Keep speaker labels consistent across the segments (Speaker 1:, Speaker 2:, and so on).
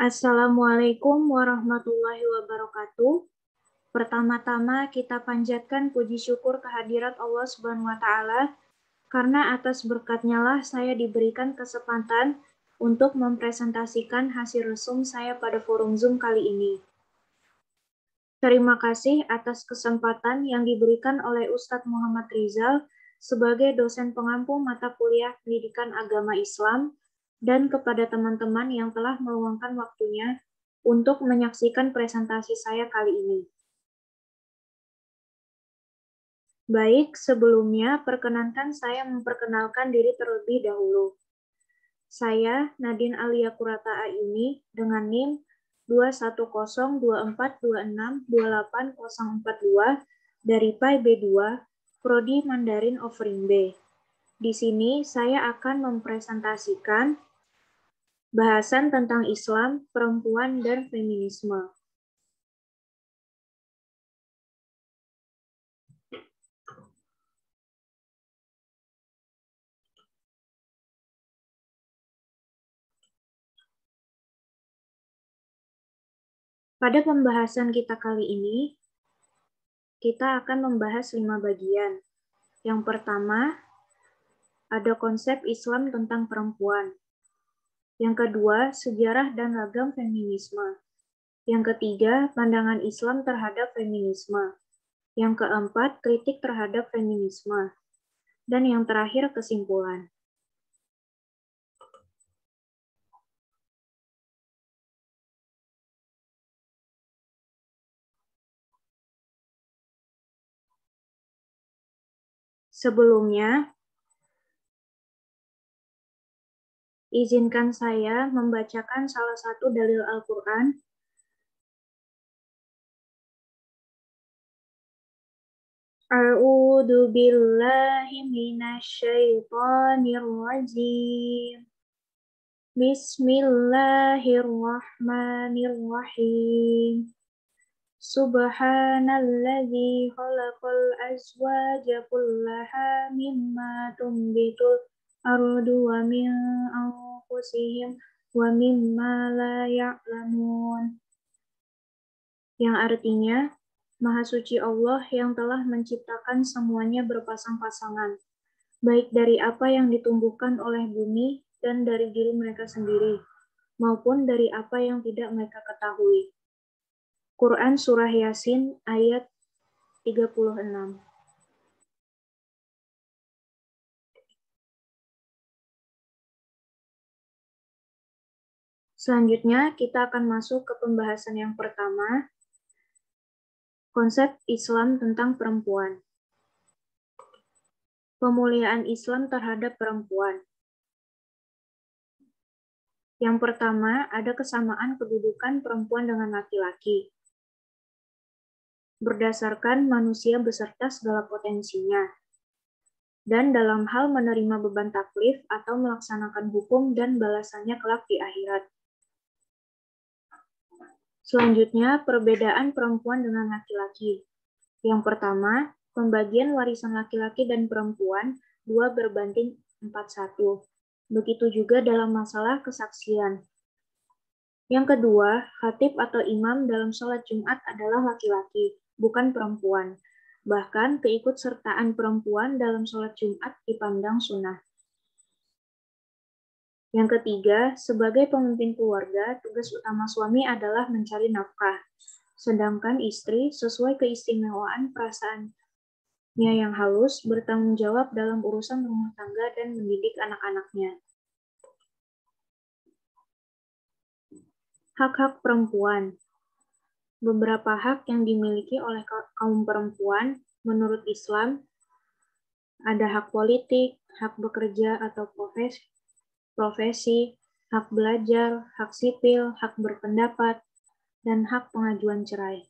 Speaker 1: Assalamualaikum warahmatullahi wabarakatuh. Pertama-tama kita panjatkan puji syukur kehadirat Allah Subhanahu wa Ta'ala, karena atas berkatnya lah saya diberikan kesempatan untuk mempresentasikan hasil resum saya pada forum Zoom kali ini. Terima kasih atas kesempatan yang diberikan oleh Ustadz Muhammad Rizal sebagai dosen pengampu mata kuliah Pendidikan Agama Islam dan kepada teman-teman yang telah meluangkan waktunya untuk menyaksikan presentasi saya kali ini. Baik, sebelumnya perkenankan saya memperkenalkan diri terlebih dahulu. Saya Nadine Alia Kurata Ayuni dengan NIM 21024262842 dari PAI B2, Prodi Mandarin Offering B. Di sini saya akan mempresentasikan bahasan tentang Islam, perempuan, dan feminisme. Pada pembahasan kita kali ini, kita akan membahas 5 bagian. Yang pertama, ada konsep Islam tentang perempuan. Yang kedua, sejarah dan ragam feminisme. Yang ketiga, pandangan Islam terhadap feminisme. Yang keempat, kritik terhadap feminisme. Dan yang terakhir, kesimpulan. Sebelumnya, izinkan saya membacakan salah satu dalil Al-Quran. A'udzu billahi minasyaitonir rajim. Bismillahirrahmanirrahim. Subhanalladzi khalaqal azwaja kullaha mimma tumbitul ardu wa min anfusihim wa mimma la ya'lamun. Yang artinya, Maha Suci Allah yang telah menciptakan semuanya berpasang-pasangan, baik dari apa yang ditumbuhkan oleh bumi dan dari diri mereka sendiri, maupun dari apa yang tidak mereka ketahui. Quran Surah Yasin ayat 36. Selanjutnya, kita akan masuk ke pembahasan yang pertama, konsep Islam tentang perempuan. Pemuliaan Islam terhadap perempuan. Yang pertama, ada kesamaan kedudukan perempuan dengan laki-laki. Berdasarkan manusia beserta segala potensinya. Dan dalam hal menerima beban taklif atau melaksanakan hukum dan balasannya kelak di akhirat. Selanjutnya, perbedaan perempuan dengan laki-laki. Yang pertama, pembagian warisan laki-laki dan perempuan 2:41. Begitu juga dalam masalah kesaksian. Yang kedua, khatib atau imam dalam sholat Jumat adalah laki-laki, bukan perempuan. Bahkan keikutsertaan perempuan dalam sholat Jumat dipandang sunnah. Yang ketiga, sebagai pemimpin keluarga, tugas utama suami adalah mencari nafkah, sedangkan istri sesuai keistimewaan perasaannya yang halus bertanggung jawab dalam urusan rumah tangga dan mendidik anak-anaknya. Hak-hak perempuan. Beberapa hak yang dimiliki oleh kaum perempuan menurut Islam ada hak politik, hak bekerja atau profesi, hak belajar, hak sipil, hak berpendapat, dan hak pengajuan cerai.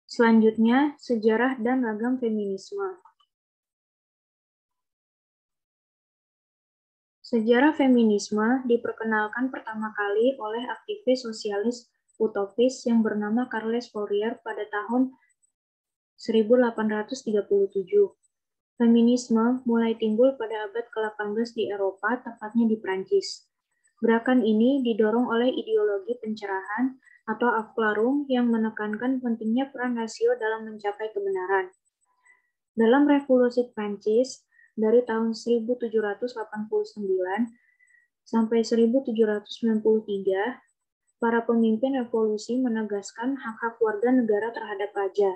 Speaker 1: Selanjutnya, sejarah dan ragam feminisme. Sejarah feminisme diperkenalkan pertama kali oleh aktivis sosialis utopis yang bernama Carles Fourier pada tahun 1837. Feminisme mulai timbul pada abad ke-18 di Eropa, tepatnya di Prancis. Gerakan ini didorong oleh ideologi pencerahan atau Afklarum yang menekankan pentingnya peran rasio dalam mencapai kebenaran. Dalam Revolusi Prancis dari tahun 1789 sampai 1793, para pemimpin revolusi menegaskan hak-hak warga negara terhadap raja.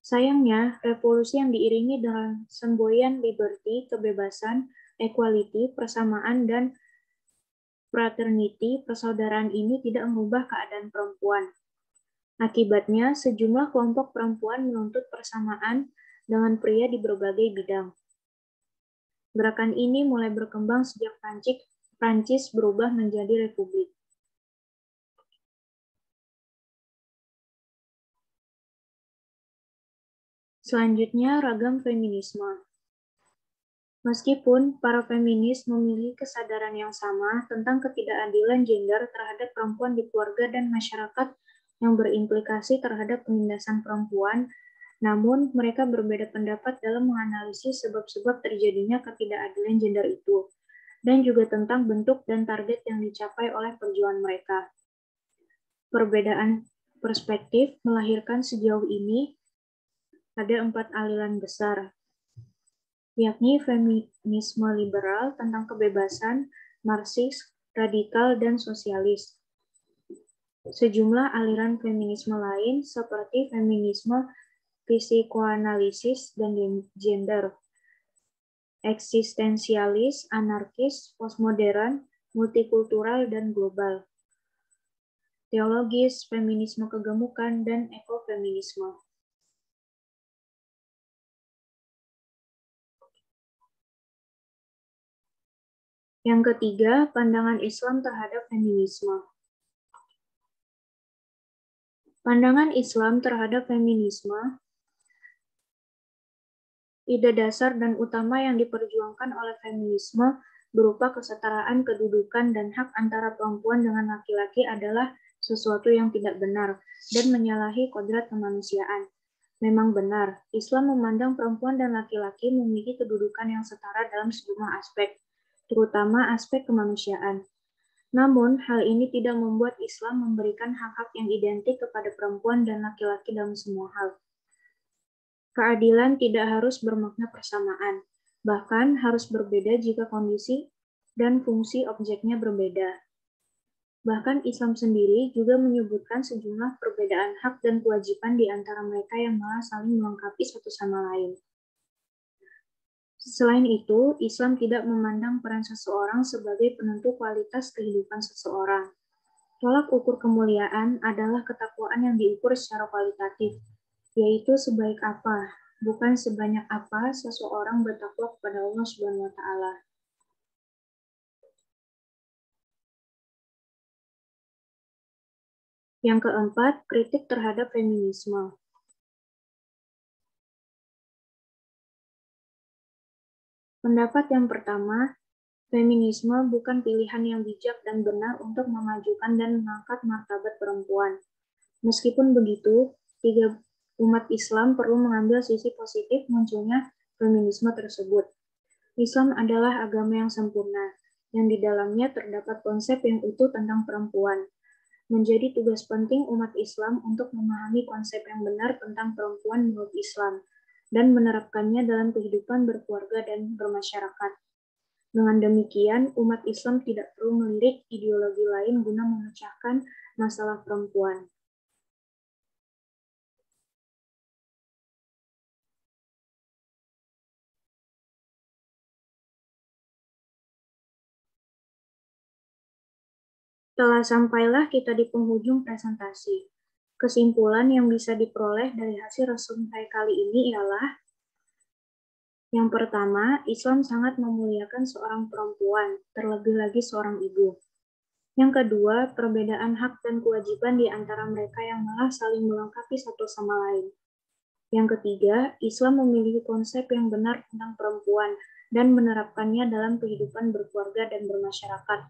Speaker 1: Sayangnya, revolusi yang diiringi dengan semboyan liberty, kebebasan, equality, persamaan, dan fraternity, persaudaraan ini tidak mengubah keadaan perempuan. Akibatnya, sejumlah kelompok perempuan menuntut persamaan dengan pria di berbagai bidang. Gerakan ini mulai berkembang sejak Prancis berubah menjadi republik. Selanjutnya, ragam feminisme. Meskipun para feminis memiliki kesadaran yang sama tentang ketidakadilan gender terhadap perempuan di keluarga dan masyarakat yang berimplikasi terhadap penindasan perempuan, namun mereka berbeda pendapat dalam menganalisis sebab-sebab terjadinya ketidakadilan gender itu, dan juga tentang bentuk dan target yang dicapai oleh perjuangan mereka. Perbedaan perspektif melahirkan sejauh ini ada 4 aliran besar, yakni feminisme liberal tentang kebebasan, Marxis, radikal, dan sosialis. Sejumlah aliran feminisme lain seperti feminisme psikoanalisis dan gender, eksistensialis, anarkis, postmodern, multikultural, dan global, teologis, feminisme kegemukan, dan ekofeminisme. Yang ketiga, pandangan Islam terhadap feminisme. Pandangan Islam terhadap feminisme, ide dasar dan utama yang diperjuangkan oleh feminisme berupa kesetaraan kedudukan dan hak antara perempuan dengan laki-laki adalah sesuatu yang tidak benar dan menyalahi kodrat kemanusiaan. Memang benar, Islam memandang perempuan dan laki-laki memiliki kedudukan yang setara dalam sejumlah aspek, terutama aspek kemanusiaan. Namun, hal ini tidak membuat Islam memberikan hak-hak yang identik kepada perempuan dan laki-laki dalam semua hal. Keadilan tidak harus bermakna persamaan, bahkan harus berbeda jika kondisi dan fungsi objeknya berbeda. Bahkan Islam sendiri juga menyebutkan sejumlah perbedaan hak dan kewajiban di antara mereka yang malah saling melengkapi satu sama lain. Selain itu, Islam tidak memandang peran seseorang sebagai penentu kualitas kehidupan seseorang. Tolak ukur kemuliaan adalah ketakwaan yang diukur secara kualitatif, yaitu sebaik apa, bukan sebanyak apa seseorang bertakwa kepada Allah Subhanahu wa Ta'ala. Yang keempat, kritik terhadap feminisme. Pendapat yang pertama, feminisme bukan pilihan yang bijak dan benar untuk memajukan dan mengangkat martabat perempuan. Meskipun begitu, umat Islam perlu mengambil sisi positif munculnya feminisme tersebut. Islam adalah agama yang sempurna, yang di dalamnya terdapat konsep yang utuh tentang perempuan. Menjadi tugas penting umat Islam untuk memahami konsep yang benar tentang perempuan menurut Islam, dan menerapkannya dalam kehidupan berkeluarga dan bermasyarakat. Dengan demikian, umat Islam tidak perlu melirik ideologi lain guna memecahkan masalah perempuan. Telah sampailah kita di penghujung presentasi. Kesimpulan yang bisa diperoleh dari hasil resume kali ini ialah: yang pertama, Islam sangat memuliakan seorang perempuan, terlebih lagi seorang ibu. Yang kedua, perbedaan hak dan kewajiban di antara mereka yang malah saling melengkapi satu sama lain. Yang ketiga, Islam memiliki konsep yang benar tentang perempuan dan menerapkannya dalam kehidupan berkeluarga dan bermasyarakat.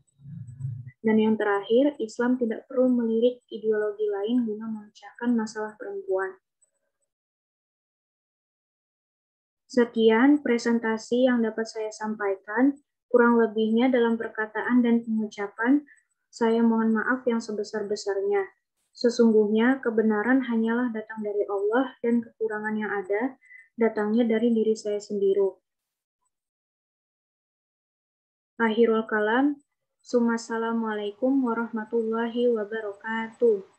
Speaker 1: Dan yang terakhir, Islam tidak perlu melirik ideologi lain guna memecahkan masalah perempuan. Sekian presentasi yang dapat saya sampaikan. Kurang lebihnya dalam perkataan dan pengucapan, saya mohon maaf yang sebesar-besarnya. Sesungguhnya kebenaran hanyalah datang dari Allah dan kekurangan yang ada datangnya dari diri saya sendiri. Akhirul kalam, Assalamualaikum warahmatullahi wabarakatuh.